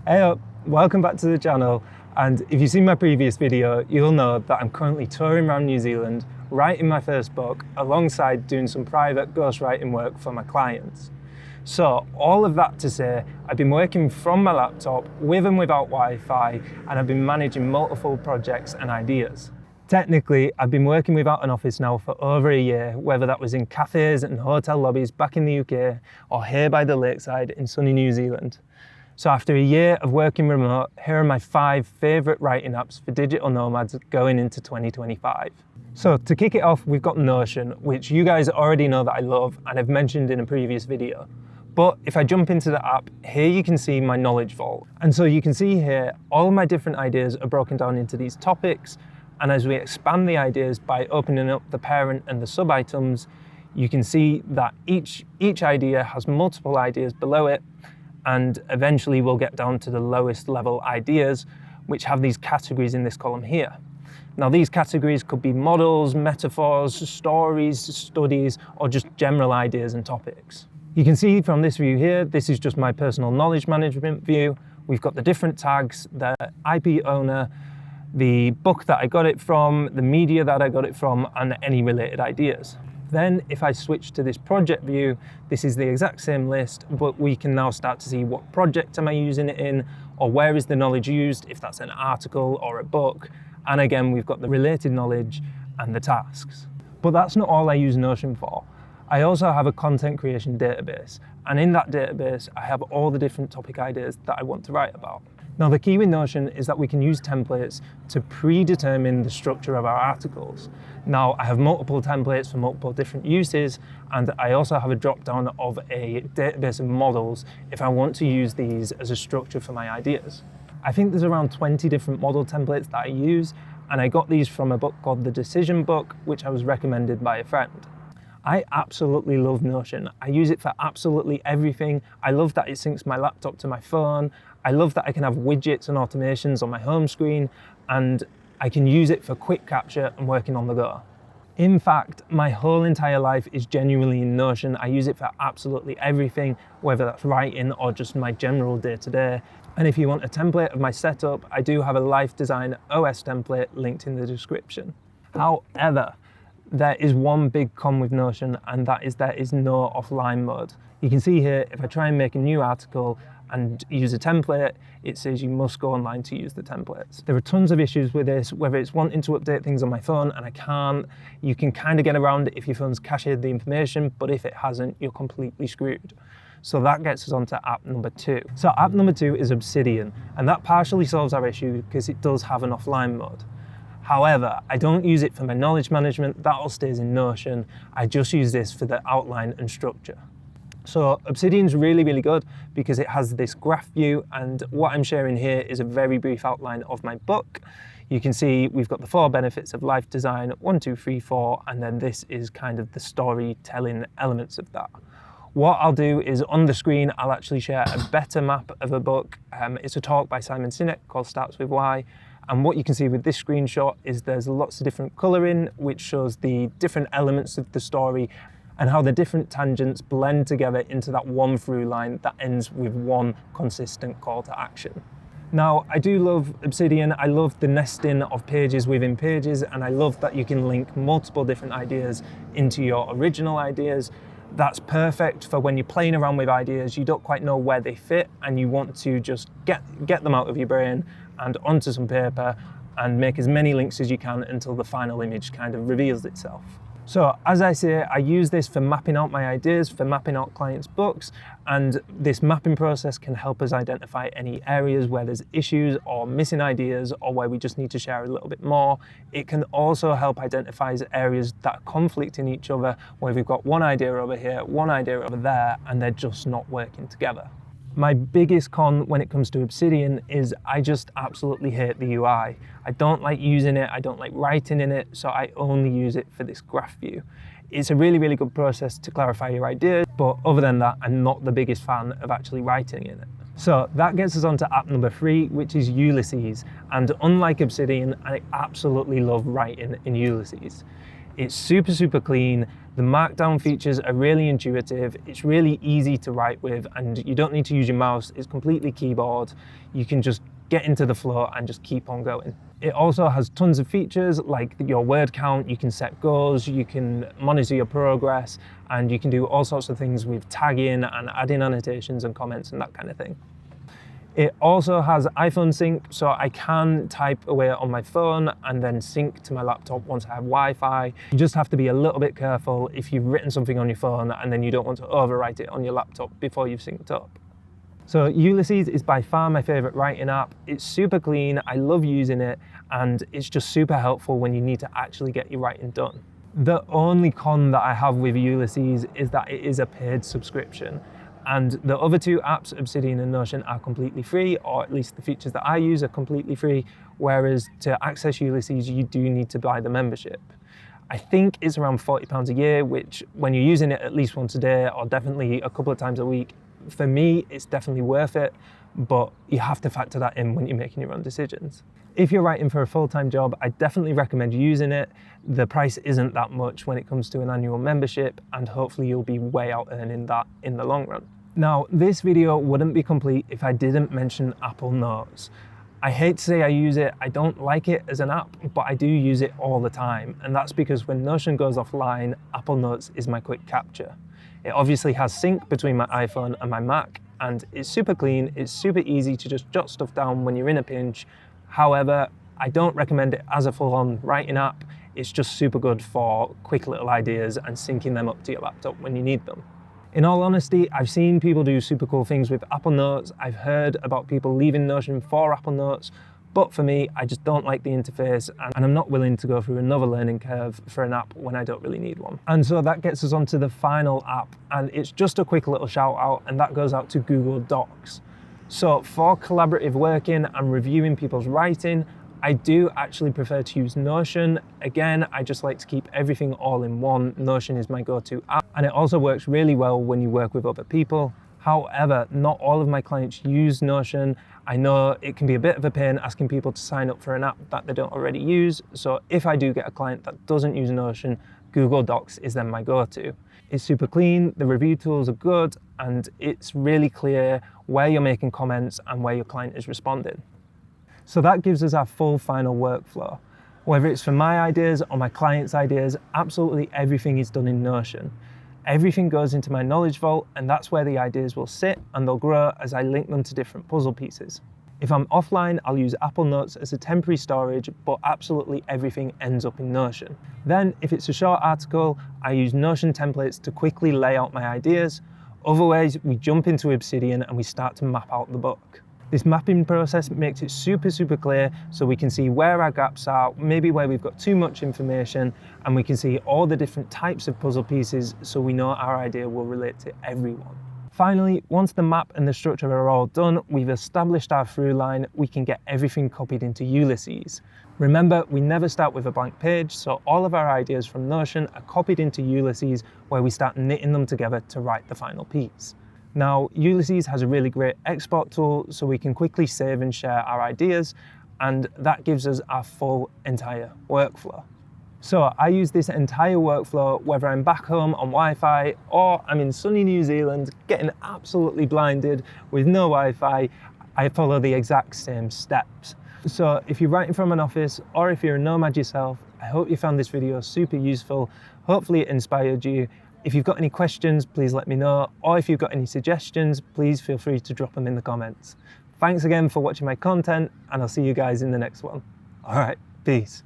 Hey up, welcome back to the channel, and if you've seen my previous video, you'll know that I'm currently touring around New Zealand, writing my first book, alongside doing some private ghostwriting work for my clients. So all of that to say, I've been working from my laptop with and without Wi-Fi, and I've been managing multiple projects and ideas. Technically, I've been working without an office now for over a year, whether that was in cafes and hotel lobbies back in the UK, or here by the lakeside in sunny New Zealand. So after a year of working remote, here are my 5 favourite writing apps for digital nomads going into 2025. So to kick it off, we've got Notion, which you guys already know that I love and I've mentioned in a previous video. But if I jump into the app, here you can see my knowledge vault. And so you can see here, all of my different ideas are broken down into these topics. And as we expand the ideas by opening up the parent and the sub items, you can see that each idea has multiple ideas below it. And eventually we'll get down to the lowest level ideas, which have these categories in this column here. Now these categories could be models, metaphors, stories, studies, or just general ideas and topics. You can see from this view here, this is just my personal knowledge management view. We've got the different tags, the IP owner, the book that I got it from, the media that I got it from, and any related ideas. Then if I switch to this project view, this is the exact same list, but we can now start to see what project am I using it in, or where is the knowledge used, if that's an article or a book. And again, we've got the related knowledge and the tasks. But that's not all I use Notion for. I also have a content creation database, and in that database, I have all the different topic ideas that I want to write about. Now the key with Notion is that we can use templates to predetermine the structure of our articles. Now I have multiple templates for multiple different uses, and I also have a drop down of a database of models if I want to use these as a structure for my ideas. I think there's around 20 different model templates that I use, and I got these from a book called The Decision Book, which I was recommended by a friend. I absolutely love Notion. I use it for absolutely everything. I love that it syncs my laptop to my phone. I love that I can have widgets and automations on my home screen, and I can use it for quick capture and working on the go. In fact, my whole entire life is genuinely in Notion. I use it for absolutely everything, whether that's writing or just my general day-to-day. And if you want a template of my setup, I do have a Life Design OS template linked in the description. However, there is one big con with Notion, and that is there is no offline mode. You can see here, if I try and make a new article and use a template, it says you must go online to use the templates. There are tons of issues with this, whether it's wanting to update things on my phone and I can't. You can kind of get around it if your phone's cached the information, but if it hasn't, you're completely screwed. So that gets us on to app number 2. So app number 2 is Obsidian, and that partially solves our issue because it does have an offline mode. However, I don't use it for my knowledge management, that all stays in Notion. I just use this for the outline and structure. So Obsidian's really, really good because it has this graph view, and what I'm sharing here is a very brief outline of my book. You can see we've got the 4 benefits of life design, 1, 2, 3, 4, and then this is kind of the storytelling elements of that. What I'll do is on the screen, I'll actually share a better map of a book. It's a talk by Simon Sinek called Starts With Why. And what you can see with this screenshot is there's lots of different colouring, which shows the different elements of the story and how the different tangents blend together into that one through line that ends with one consistent call to action. Now, I do love Obsidian. I love the nesting of pages within pages, and I love that you can link multiple different ideas into your original ideas. That's perfect for when you're playing around with ideas, you don't quite know where they fit, and you want to just get them out of your brain and onto some paper and make as many links as you can until the final image kind of reveals itself. So as I say, I use this for mapping out my ideas, for mapping out clients' books, and this mapping process can help us identify any areas where there's issues or missing ideas or where we just need to share a little bit more. It can also help identify areas that conflict in each other, where we've got one idea over here, one idea over there, and they're just not working together. My biggest con when it comes to Obsidian is I just absolutely hate the UI. I don't like using it, I don't like writing in it, so I only use it for this graph view. It's a really, really good process to clarify your ideas, but other than that, I'm not the biggest fan of actually writing in it. So that gets us on to app number 3, which is Ulysses. And unlike Obsidian, I absolutely love writing in Ulysses. It's super, super clean. The markdown features are really intuitive. It's really easy to write with, and you don't need to use your mouse. It's completely keyboard. You can just get into the flow and just keep on going. It also has tons of features like your word count. You can set goals, you can monitor your progress, and you can do all sorts of things with tagging and adding annotations and comments and that kind of thing. It also has iPhone sync, so I can type away on my phone and then sync to my laptop once I have Wi-Fi. You just have to be a little bit careful if you've written something on your phone and then you don't want to overwrite it on your laptop before you've synced up. So Ulysses is by far my favorite writing app. It's super clean, I love using it, and it's just super helpful when you need to actually get your writing done. The only con that I have with Ulysses is that it is a paid subscription. And the other two apps, Obsidian and Notion, are completely free, or at least the features that I use are completely free, whereas to access Ulysses, you do need to buy the membership. I think it's around £40 a year, which when you're using it at least once a day, or definitely a couple of times a week, for me, it's definitely worth it, but you have to factor that in when you're making your own decisions. If you're writing for a full-time job, I definitely recommend using it. The price isn't that much when it comes to an annual membership, and hopefully you'll be way out earning that in the long run. Now, this video wouldn't be complete if I didn't mention Apple Notes. I hate to say I use it, I don't like it as an app, but I do use it all the time. And that's because when Notion goes offline, Apple Notes is my quick capture. It obviously has sync between my iPhone and my Mac, and it's super clean, it's super easy to just jot stuff down when you're in a pinch. However, I don't recommend it as a full-on writing app. It's just super good for quick little ideas and syncing them up to your laptop when you need them. In all honesty, I've seen people do super cool things with Apple Notes. I've heard about people leaving Notion for Apple Notes, but for me, I just don't like the interface, and I'm not willing to go through another learning curve for an app when I don't really need one. And so that gets us on to the final app, and it's just a quick little shout out, and that goes out to Google Docs. So for collaborative working and reviewing people's writing, I do actually prefer to use Notion. Again, I just like to keep everything all in one. Notion is my go-to app, and it also works really well when you work with other people. However, not all of my clients use Notion. I know it can be a bit of a pain asking people to sign up for an app that they don't already use. So if I do get a client that doesn't use Notion, Google Docs is then my go-to. It's super clean, the review tools are good, and it's really clear where you're making comments and where your client is responding. So that gives us our full final workflow. Whether it's for my ideas or my client's ideas, absolutely everything is done in Notion. Everything goes into my knowledge vault, and that's where the ideas will sit and they'll grow as I link them to different puzzle pieces. If I'm offline, I'll use Apple Notes as a temporary storage, but absolutely everything ends up in Notion. Then, if it's a short article, I use Notion templates to quickly lay out my ideas. Otherwise, we jump into Obsidian and we start to map out the book. This mapping process makes it super, super clear, so we can see where our gaps are, maybe where we've got too much information, and we can see all the different types of puzzle pieces so we know our idea will relate to everyone. Finally, once the map and the structure are all done, we've established our through line, we can get everything copied into Ulysses. Remember, we never start with a blank page, so all of our ideas from Notion are copied into Ulysses, where we start knitting them together to write the final piece. Now, Ulysses has a really great export tool, so we can quickly save and share our ideas, and that gives us our full entire workflow. So I use this entire workflow whether I'm back home on Wi-Fi or I'm in sunny New Zealand getting absolutely blinded with no Wi-Fi. I follow the exact same steps. So if you're writing from an office or if you're a nomad yourself, I hope you found this video super useful. Hopefully it inspired you. If you've got any questions, please let me know. Or if you've got any suggestions, please feel free to drop them in the comments. Thanks again for watching my content, and I'll see you guys in the next one. All right, peace.